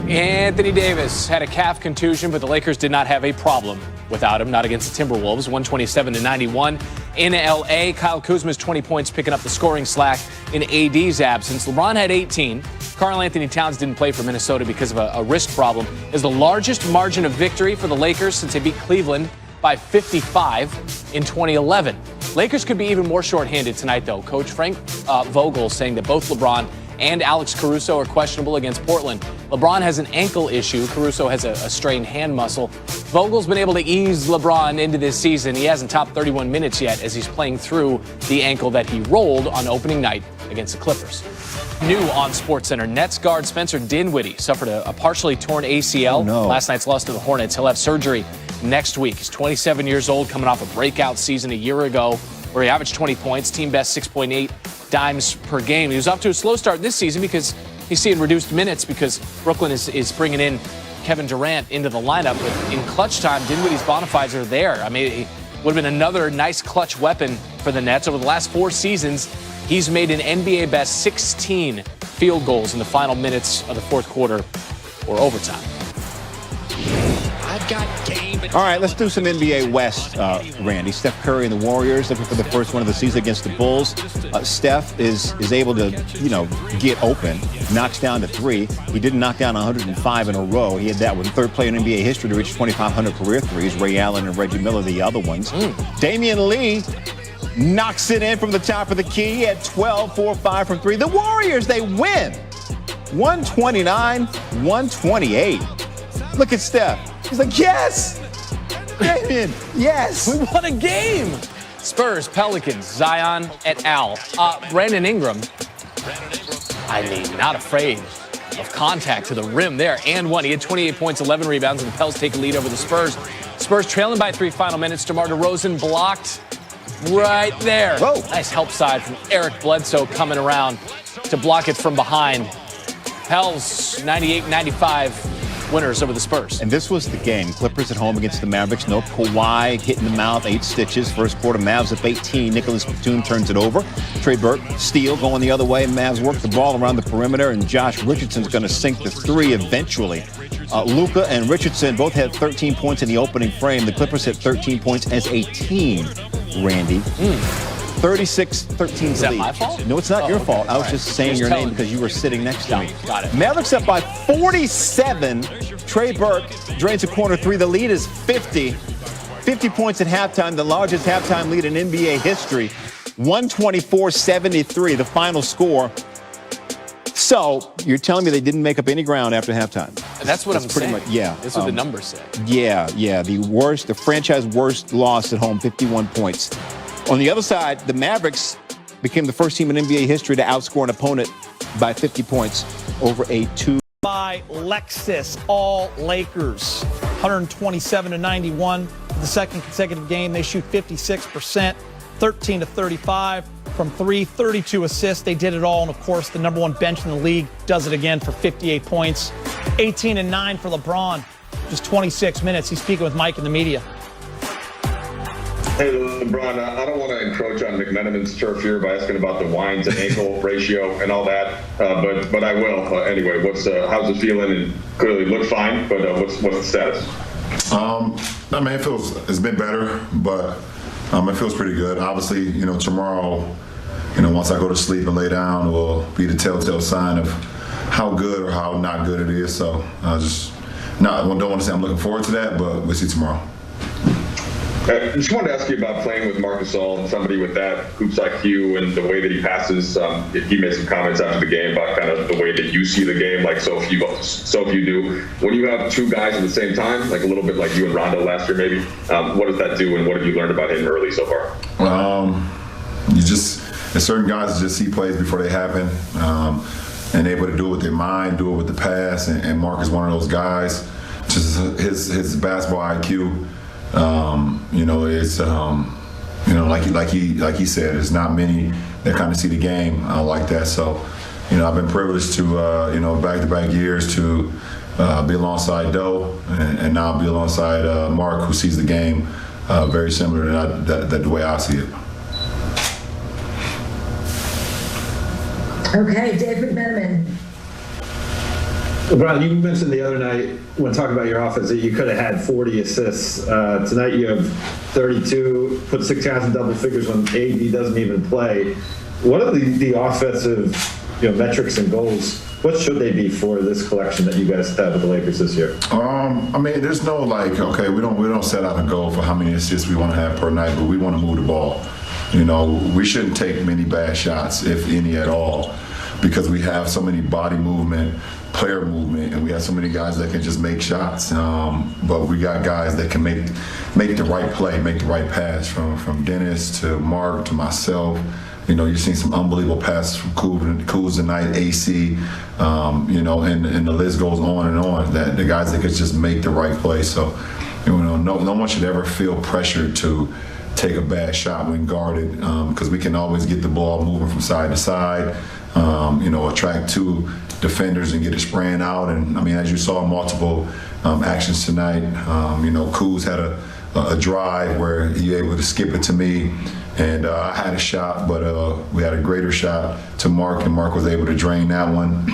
Anthony Davis had a calf contusion, but the Lakers did not have a problem without him, not against the Timberwolves, 127-91. In L.A., Kyle Kuzma's 20 points picking up the scoring slack in AD's absence. LeBron had 18. Karl Anthony Towns didn't play for Minnesota because of a wrist problem. Is the largest margin of victory for the Lakers since they beat Cleveland by 55 in 2011. Lakers could be even more shorthanded tonight, though. Coach Frank Vogel saying that both LeBron and Alex Caruso are questionable against Portland. LeBron has an ankle issue. Caruso has a strained hand muscle. Vogel's been able to ease LeBron into this season. He hasn't topped 31 minutes yet as he's playing through the ankle that he rolled on opening night against the Clippers. New on SportsCenter, Nets guard Spencer Dinwiddie suffered a partially torn ACL. Last night's loss to the Hornets. He'll have surgery next week. He's 27 years old, coming off a breakout season a year ago where he averaged 20 points, team best 6.8 dimes per game. He was off to a slow start this season because he's seeing reduced minutes because Brooklyn is bringing in Kevin Durant into the lineup. But in clutch time, Dinwiddie's bona fides are there. I mean, it would have been another nice clutch weapon for the Nets. Over the last 4 seasons, he's made an NBA best 16 field goals in the final minutes of the fourth quarter or overtime. I've got game. All right, let's do some NBA West, Randy. Steph Curry and the Warriors looking for the first one of the season against the Bulls. Steph is able to, get open, knocks down to 3. He didn't knock down 105 in a row. He had that one, third player in NBA history to reach 2,500 career threes. Ray Allen and Reggie Miller, the other ones. Damian Lee knocks it in from the top of the key at 12, 4-5 from 3. The Warriors, they win. 129-128. Look at Steph. He's like, yes! Damian, yes! We won a game! Spurs, Pelicans, Zion et al. Brandon Ingram, not afraid of contact to the rim there. And one. He had 28 points, 11 rebounds, and the Pels take a lead over the Spurs. Spurs trailing by 3 final minutes. DeMar DeRozan blocked right there. Whoa. Nice help side from Eric Bledsoe coming around to block it from behind. Pels 98-95 winners over the Spurs. And this was the game. Clippers at home against the Mavericks. No Kawhi, hit in the mouth, 8 stitches. First quarter, Mavs up 18. Nicholas Batum turns it over. Trey Burke, steal, going the other way. Mavs work the ball around the perimeter, and Josh Richardson's going to sink the 3 eventually. Luka and Richardson both had 13 points in the opening frame. The Clippers had 13 points as a team, Randy. 36-13 Is that my fault? No, it's not your fault. I was just saying your name because you were sitting next to me. Got it. Mavericks up by 47. Trey Burke drains a corner 3. The lead is 50. 50 points at halftime, the largest halftime lead in NBA history. 124-73, the final score. So you're telling me they didn't make up any ground after halftime? That's what I'm pretty saying. much, yeah. That's what the numbers say. Yeah. The franchise worst loss at home, 51 points. On the other side, the Mavericks became the first team in NBA history to outscore an opponent by 50 points over a 2. By Lexus, all Lakers, 127-91. The second consecutive game, they shoot 56%, 13-35 from 3, 32 assists. They did it all, and of course, the number 1 bench in the league does it again for 58 points. 18-9 for LeBron, just 26 minutes. He's speaking with Mike in the media. Hey, LeBron, I don't want to encroach on McMenamin's turf here by asking about the wine to ankle ratio and all that, but I will anyway. How's it feeling? And clearly look fine, but what's the status? It's been better, but it feels pretty good. Obviously, tomorrow, once I go to sleep and lay down, will be the telltale sign of how good or how not good it is. So I don't want to say I'm looking forward to that, but we'll see tomorrow. I just wanted to ask you about playing with Marc Gasol, somebody with that hoops IQ and the way that he passes. He made some comments after the game about kind of the way that you see the game, like so few do. When you have 2 guys at the same time, like a little bit like you and Rondo last year maybe, what does that do and what have you learned about him early so far? There's certain guys that just see plays before they happen and able to do it with their mind, do it with the pass, and Marc is one of those guys. Just his basketball IQ. It's like he said, there's not many that kind of see the game like that. So, I've been privileged to back-to-back years to be alongside Doe and now be alongside Marc, who sees the game very similar to the way I see it. Okay, David McMenamin. LeBron, you mentioned the other night when talking about your offense that you could have had 40 assists. Tonight you have 32, put 6 guys in double figures when AD doesn't even play. What are the offensive metrics and goals? What should they be for this collection that you guys have with the Lakers this year? I mean, there's no okay, we don't set out a goal for how many assists we want to have per night, but we want to move the ball. We shouldn't take many bad shots, if any at all, because we have so many body movement, player movement, and we have so many guys that can just make shots. But we got guys that can make the right play, make the right pass, from Dennis to Mark to myself. You're seeing some unbelievable passes from Kuz tonight, AC, and the list goes on and on. That the guys that could just make the right play. So, no one should ever feel pressured to take a bad shot when guarded, because we can always get the ball moving from side to side. Attract 2 defenders and get it spraying out. And I mean, as you saw, multiple actions tonight. Kuz had a drive where he was able to skip it to me. And I had a shot, but we had a greater shot to Mark, and Mark was able to drain that one.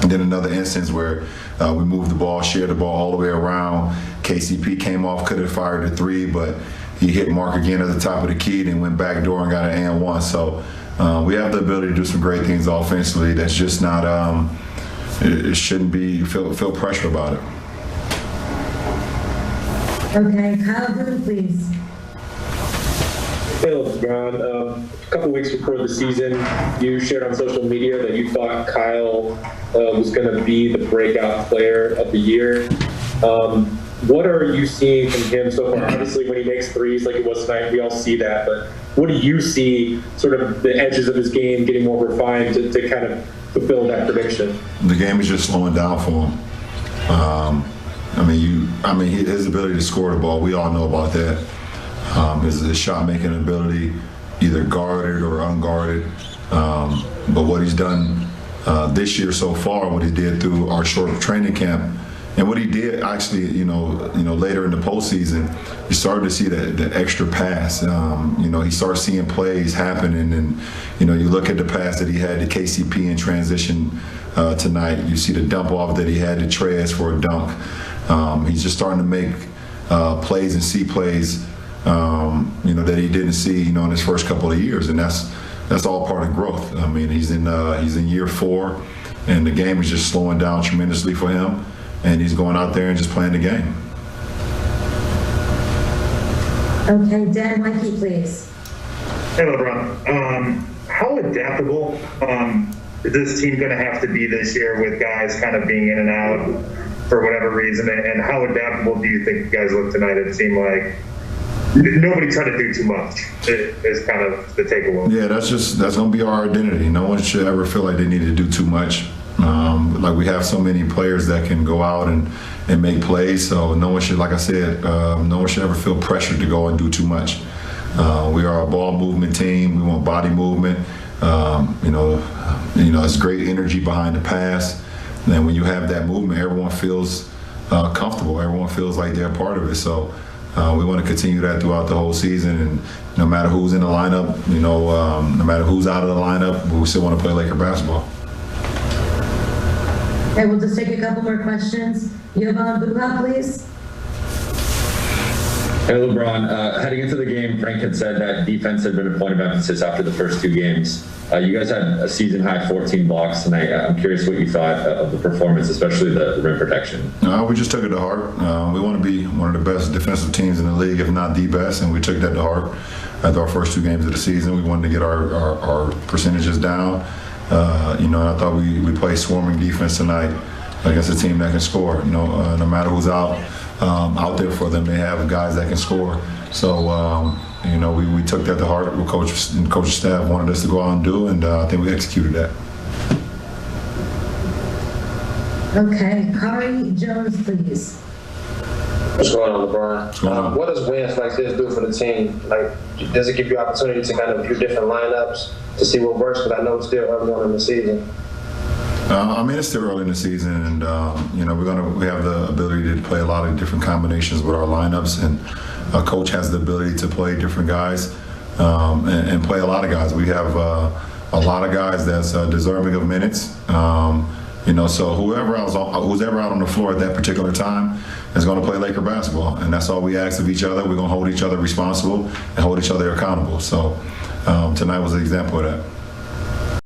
And then another instance where we moved the ball, shared the ball all the way around. KCP came off, could have fired a 3, but he hit Mark again at the top of the key, then went back door and got an and 1. So we have the ability to do some great things offensively. That's just not, it shouldn't be, feel pressure about it. Okay, Kyle Boone, please. Hey, LeBron. A couple weeks before the season, you shared on social media that you thought Kyle was going to be the breakout player of the year. What are you seeing from him so far? Obviously, when he makes threes like it was tonight, we all see that. But what do you see, sort of the edges of his game getting more refined to kind of fulfill that prediction? The game is just slowing down for him. His ability to score the ball, we all know about that. His shot-making ability, either guarded or unguarded. But what he's done this year so far, what he did through our short training camp, and what he did actually, later in the postseason, you started to see that extra pass. He started seeing plays happen, and then, you look at the pass that he had to KCP in transition tonight. You see the dump off that he had to Trez for a dunk. He's just starting to make plays and see plays, that he didn't see, in his first couple of years, and that's all part of growth. I mean, he's in year 4, and the game is just slowing down tremendously for him, and he's going out there and just playing the game. Okay, Dan Mikey, please. Hey, LeBron. How adaptable is this team going to have to be this year with guys kind of being in and out for whatever reason? And how adaptable do you think you guys look tonight? It seemed like nobody tried to do too much is kind of the takeaway. Yeah, that's going to be our identity. No one should ever feel like they need to do too much. Like we have so many players that can go out and make plays, so no one should, like I said, no one should ever feel pressured to go and do too much. We are a ball movement team. We want body movement. It's great energy behind the pass. And then when you have that movement, everyone feels comfortable. Everyone feels like they're a part of it. So we want to continue that throughout the whole season. And no matter who's in the lineup, no matter who's out of the lineup, we still want to play Laker basketball. Okay, we'll just take a couple more questions. Jovan Buha, please. Hey, LeBron. Heading into the game, Frank had said that defense had been a point of emphasis after the first 2 games. You guys had a season-high 14 blocks tonight. I'm curious what you thought of the performance, especially the rim protection. We just took it to heart. We want to be one of the best defensive teams in the league, if not the best, and we took that to heart. After our first 2 games of the season, we wanted to get our percentages down. And I thought we played swarming defense tonight against a team that can score. No matter who's out there for them, they have guys that can score. So, we took that to heart. What coach and coaching staff wanted us to go out and do, and I think we executed that. Okay, Kari Jones, please. What's going on, LeBron? What's going on? What does wins like this do for the team? Like, does it give you opportunity to kind of do different lineups to see what works? Because I know it's still early on in the season. It's still early in the season, and we have the ability to play a lot of different combinations with our lineups, and a coach has the ability to play different guys and play a lot of guys. We have a lot of guys that's deserving of minutes, So whoever out on the floor at that particular time is going to play Laker basketball, and that's all we ask of each other. We're going to hold each other responsible and hold each other accountable. So tonight was an example of that.